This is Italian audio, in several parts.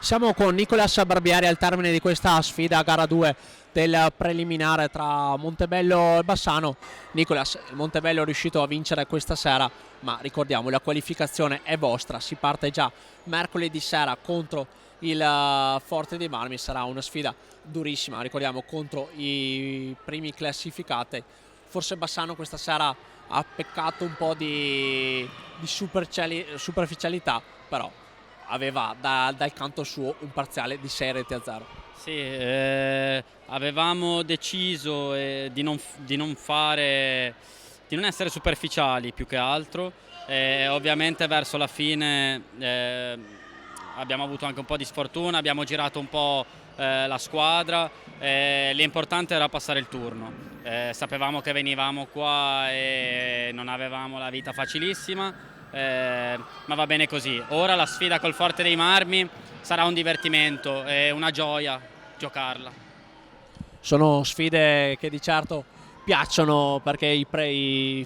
Siamo con Nicolas Barbieri al termine di questa sfida a gara 2 del preliminare tra Montebello e Bassano. Nicolas, il Montebello è riuscito a vincere questa sera, ma ricordiamo la qualificazione è vostra, si parte già mercoledì sera contro il Forte dei Marmi, sarà una sfida durissima, ricordiamo contro i primi classificati. Forse Bassano questa sera ha peccato un po' di superficialità, però aveva dal canto suo un parziale di 6-0. Sì, avevamo deciso di non fare, di non essere superficiali più che altro. Ovviamente verso la fine abbiamo avuto anche un po' di sfortuna, abbiamo girato un po' la squadra, l'importante era passare il turno. Sapevamo che venivamo qua e non avevamo la vita facilissima. Ma va bene così. Ora la sfida col Forte dei Marmi sarà un divertimento e una gioia giocarla. Sono sfide che di certo piacciono perché i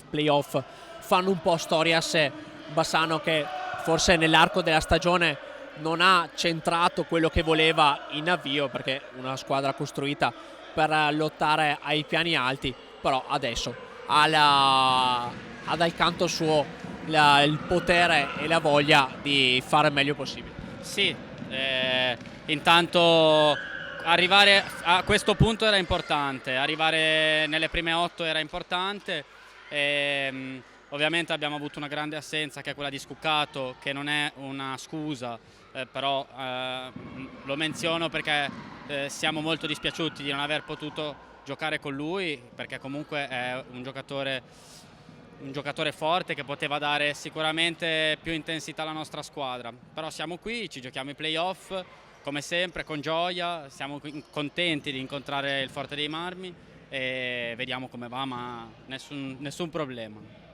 playoff fanno un po' storia a sé. Bassano che forse nell'arco della stagione non ha centrato quello che voleva in avvio, perché è una squadra costruita per lottare ai piani alti, però adesso ha dal canto suo il potere e la voglia di fare il meglio possibile. Sì, intanto arrivare a questo punto era importante, arrivare nelle prime 8 era importante. Ovviamente abbiamo avuto una grande assenza che è quella di Scuccato, che non è una scusa, però lo menziono perché siamo molto dispiaciuti di non aver potuto giocare con lui, perché comunque è un giocatore forte che poteva dare sicuramente più intensità alla nostra squadra. Però siamo qui, ci giochiamo i playoff come sempre con gioia, siamo contenti di incontrare il Forte dei Marmi e vediamo come va, ma nessun problema.